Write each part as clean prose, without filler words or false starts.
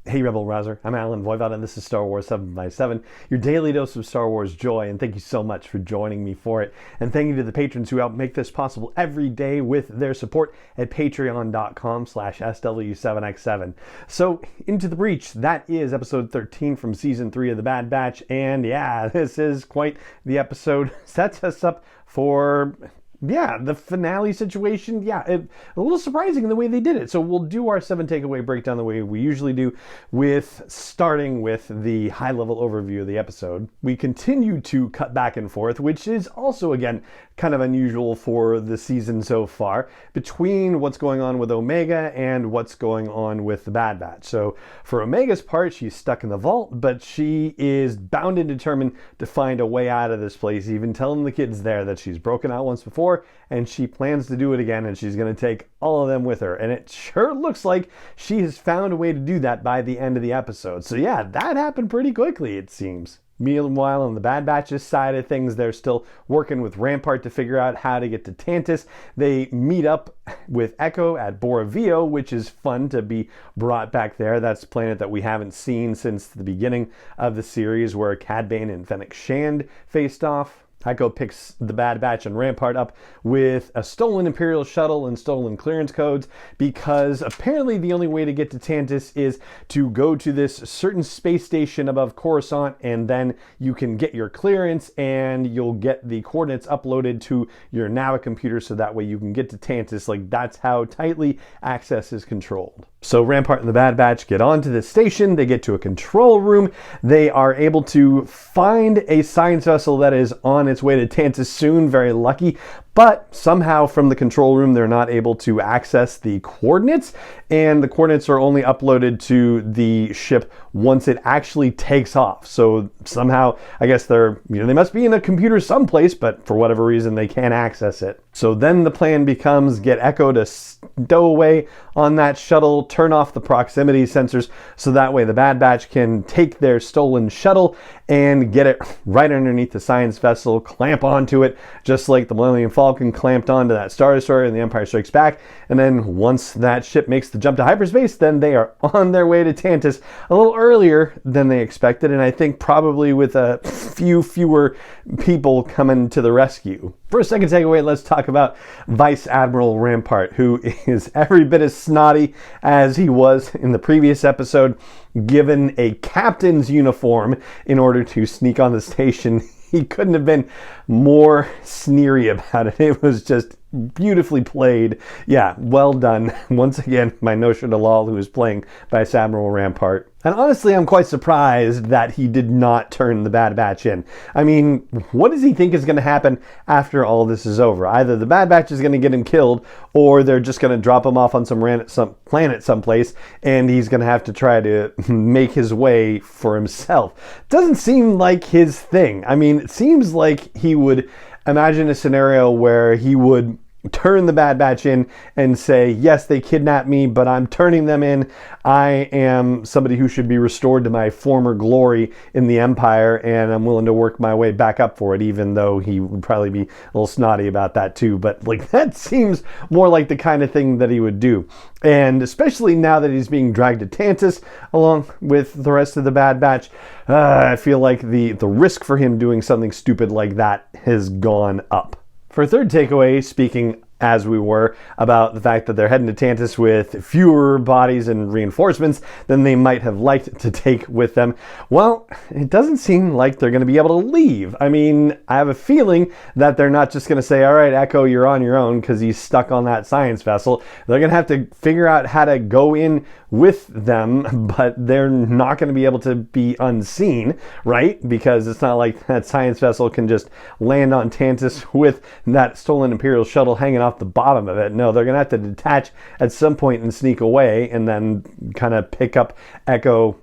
Hey Rebel Rouser, I'm Alan Voivod and this is Star Wars 7x7, your daily dose of Star Wars joy, and thank you so much for joining me for it. And thank you to the patrons who help make this possible every day with their support at patreon.com/SW7x7. So, Into the Breach, that is episode 13 from season 3 of The Bad Batch, and yeah, this is quite the episode. Sets us up for... the finale situation, a little surprising in the way they did it. So we'll do our 7 takeaway breakdown the way we usually do, with starting with the high-level overview of the episode. We continue to cut back and forth, which is also, again, kind of unusual for the season so far, between what's going on with Omega and what's going on with the Bad Batch. So for Omega's part, she's stuck in the vault, but she is bound and determined to find a way out of this place, even telling the kids there that she's broken out once before, and she plans to do it again, and she's going to take all of them with her. And it sure looks like she has found a way to do that by the end of the episode. So yeah, that happened pretty quickly, it seems. Meanwhile, on the Bad Batch's side of things, they're still working with Rampart to figure out how to get to Tantiss. They meet up with Echo at Boravio, which is fun to be brought back there. That's a planet that we haven't seen since the beginning of the series, where Cad Bane and Fennec Shand faced off. Echo picks the Bad Batch and Rampart up with a stolen Imperial shuttle and stolen clearance codes, because apparently the only way to get to Tantiss is to go to this certain space station above Coruscant, and then you can get your clearance and you'll get the coordinates uploaded to your Nava computer, so that way you can get to Tantiss. Like, that's how tightly access is controlled. So Rampart and the Bad Batch get onto the station, they get to a control room, they are able to find a science vessel that is on its way to Tantiss soon, very lucky, but somehow from the control room they're not able to access the coordinates, and the coordinates are only uploaded to the ship once it actually takes off. So somehow, I guess they must be in a computer someplace, but for whatever reason they can't access it. So then the plan becomes get Echo to stow away on that shuttle, turn off the proximity sensors, so that way the Bad Batch can take their stolen shuttle and get it right underneath the science vessel, clamp onto it, just like the Millennium Falcon clamped onto that Star Destroyer in The Empire Strikes Back. And then once that ship makes the jump to hyperspace, then they are on their way to Tantiss a little earlier than they expected, and I think probably with a few fewer people coming to the rescue. For a second takeaway, let's talk about Vice Admiral Rampart, who is every bit as snotty as he was in the previous episode, given a captain's uniform in order to sneak on the station. He couldn't have been more sneery about it. It was just beautifully played. Yeah, well done. Once again, by Nosha Dalal, who is playing Vice Admiral Rampart. And honestly, I'm quite surprised that he did not turn the Bad Batch in. I mean, what does he think is going to happen after all this is over? Either the Bad Batch is going to get him killed, or they're just going to drop him off on some planet someplace, and he's going to have to try to make his way for himself. Doesn't seem like his thing. I mean, it seems like he would imagine a scenario where he would turn the Bad Batch in and say, yes, they kidnapped me, but I'm turning them in. I am somebody who should be restored to my former glory in the Empire, and I'm willing to work my way back up for it, even though he would probably be a little snotty about that too. But like, that seems more like the kind of thing that he would do. And especially now that he's being dragged to Tantiss along with the rest of the Bad Batch, I feel like the risk for him doing something stupid like that has gone up. For a third takeaway, speaking as we were about the fact that they're heading to Tantiss with fewer bodies and reinforcements than they might have liked to take with them, well, it doesn't seem like they're going to be able to leave. I mean, I have a feeling that they're not just going to say, all right, Echo, you're on your own, because he's stuck on that science vessel. They're going to have to figure out how to go in with them, but they're not going to be able to be unseen, right? Because it's not like that science vessel can just land on Tantiss with that stolen Imperial shuttle hanging off the bottom of it. No, they're going to have to detach at some point and sneak away, and then kind of pick up Echo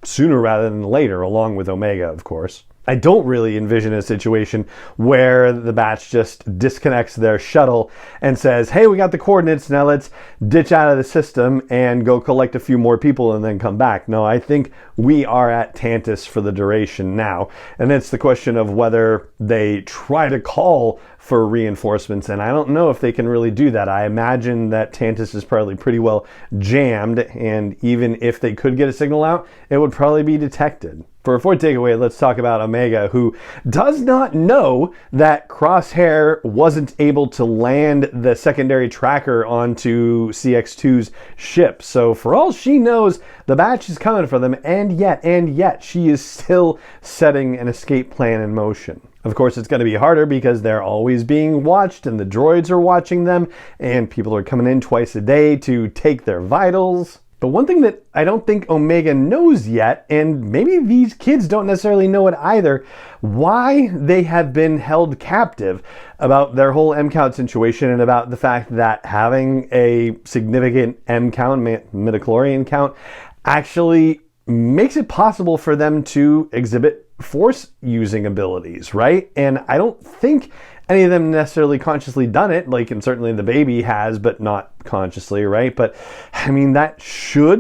sooner rather than later, along with Omega, of course. I don't really envision a situation where the Batch just disconnects their shuttle and says, hey, we got the coordinates, now let's ditch out of the system and go collect a few more people and then come back. No, I think we are at Tantiss for the duration now. And it's the question of whether they try to call for reinforcements, and I don't know if they can really do that. I imagine that Tantiss is probably pretty well jammed, and even if they could get a signal out, it would probably be detected. For a fourth takeaway, let's talk about Omega, who does not know that Crosshair wasn't able to land the secondary tracker onto CX2's ship. So for all she knows, the batch is coming for them, and yet, she is still setting an escape plan in motion. Of course, it's going to be harder because they're always being watched and the droids are watching them, and people are coming in twice a day to take their vitals. But one thing that I don't think Omega knows yet, and maybe these kids don't necessarily know it either, why they have been held captive about their whole M count situation, and about the fact that having a significant M count, midichlorian count, actually makes it possible for them to exhibit force using abilities, right? And I don't think any of them necessarily consciously done it, like, and certainly the baby has, but not consciously, right? But I mean, that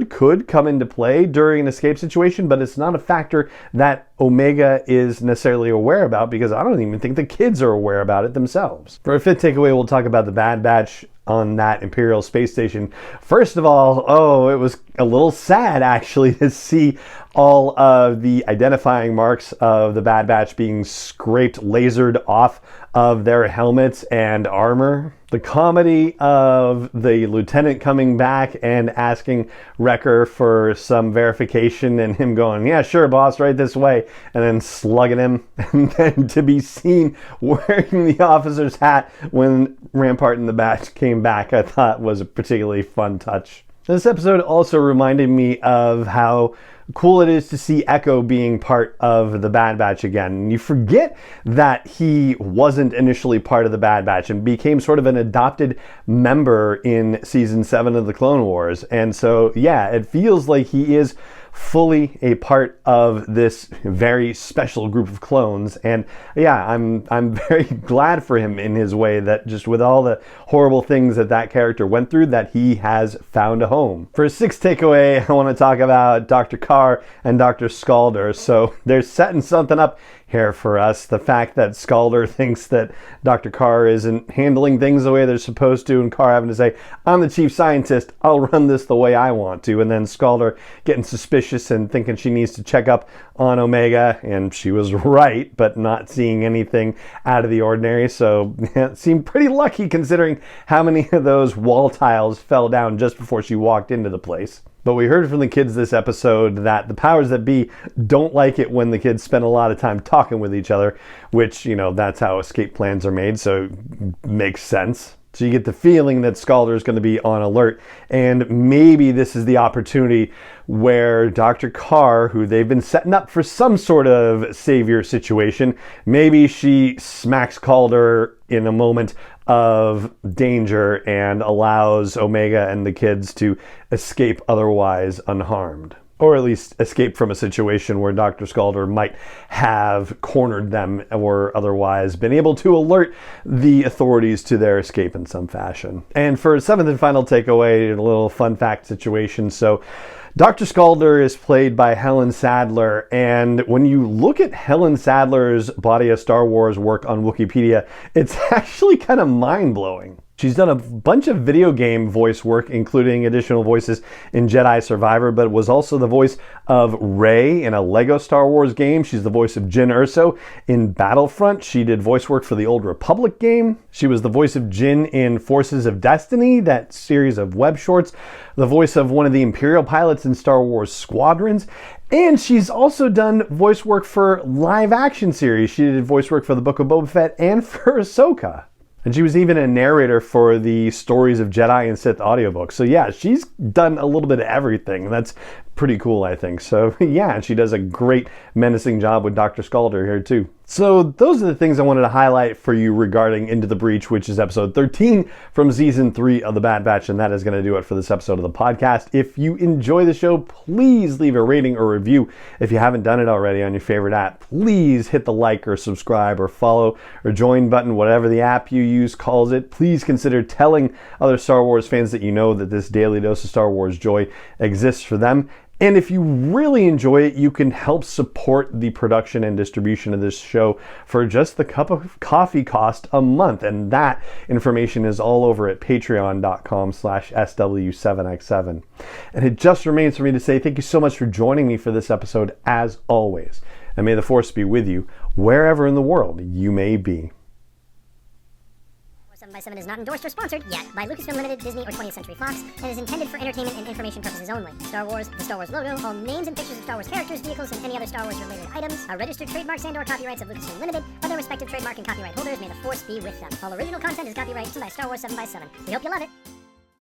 could come into play during an escape situation, but it's not a factor that Omega is necessarily aware about, because I don't even think the kids are aware about it themselves. For a fifth takeaway, we'll talk about the Bad Batch on that Imperial space station. First of all, it was a little sad actually to see all of the identifying marks of the Bad Batch being scraped, lasered off of their helmets and armor. The comedy of the lieutenant coming back and asking Wrecker for some verification, and him going, "Yeah, sure, boss, right this way," and then slugging him, and then to be seen wearing the officer's hat when Rampart and the Batch came back, I thought was a particularly fun touch. This episode also reminded me of how cool it is to see Echo being part of the Bad Batch again. And you forget that he wasn't initially part of the Bad Batch and became sort of an adopted member in season 7 of the Clone Wars. And so, yeah, it feels like he is fully a part of this very special group of clones. And yeah, I'm very glad for him in his way, that just with all the horrible things that character went through, that he has found a home. For a sixth takeaway, I want to talk about Dr. Carr and Dr. Skalder. So they're setting something up here for us. The fact that Skalder thinks that Dr. Carr isn't handling things the way they're supposed to, and Carr having to say, "I'm the chief scientist, I'll run this the way I want to," and then Skalder getting suspicious and thinking she needs to check up on Omega, and she was right, but not seeing anything out of the ordinary. So it seemed pretty lucky considering how many of those wall tiles fell down just before she walked into the place. But we heard from the kids this episode that the powers that be don't like it when the kids spend a lot of time talking with each other, which, that's how escape plans are made, so it makes sense. So you get the feeling that Skalder is going to be on alert, and maybe this is the opportunity where Dr. Carr, who they've been setting up for some sort of savior situation, maybe she smacks Calder in a moment of danger and allows Omega and the kids to escape otherwise unharmed. Or at least escape from a situation where Dr. Skalder might have cornered them or otherwise been able to alert the authorities to their escape in some fashion. And for a seventh and final takeaway, a little fun fact situation. So Dr. Skalder is played by Helen Sadler, and when you look at Helen Sadler's body of Star Wars work on Wikipedia, it's actually kind of mind-blowing. She's done a bunch of video game voice work, including additional voices in Jedi Survivor, but was also the voice of Rey in a Lego Star Wars game. She's the voice of Jyn Erso in Battlefront. She did voice work for the Old Republic game. She was the voice of Jyn in Forces of Destiny, that series of web shorts, the voice of one of the Imperial pilots in Star Wars Squadrons. And she's also done voice work for live action series. She did voice work for the Book of Boba Fett and for Ahsoka. And she was even a narrator for the Stories of Jedi and Sith audiobook. So yeah, she's done a little bit of everything. That's pretty cool, I think. So yeah, she does a great menacing job with Dr. Skalder here too. So those are the things I wanted to highlight for you regarding Into the Breach, which is episode 13 from season 3 of The Bad Batch, and that is going to do it for this episode of the podcast. If you enjoy the show, please leave a rating or review. If you haven't done it already on your favorite app, please hit the like or subscribe or follow or join button, whatever the app you use calls it. Please consider telling other Star Wars fans that you know that this daily dose of Star Wars joy exists for them. And if you really enjoy it, you can help support the production and distribution of this show for just the cup of coffee cost a month. And that information is all over at patreon.com/SW7x7. And it just remains for me to say thank you so much for joining me for this episode, as always. And may the Force be with you wherever in the world you may be. 7x7 is not endorsed or sponsored yet by Lucasfilm Limited, Disney, or 20th Century Fox, and is intended for entertainment and information purposes only. Star Wars, the Star Wars logo, all names and pictures of Star Wars characters, vehicles, and any other Star Wars related items are registered trademarks and/or copyrights of Lucasfilm Limited, or their respective trademark and copyright holders. May the Force be with them. All original content is copyright by Star Wars 7x7. We hope you love it.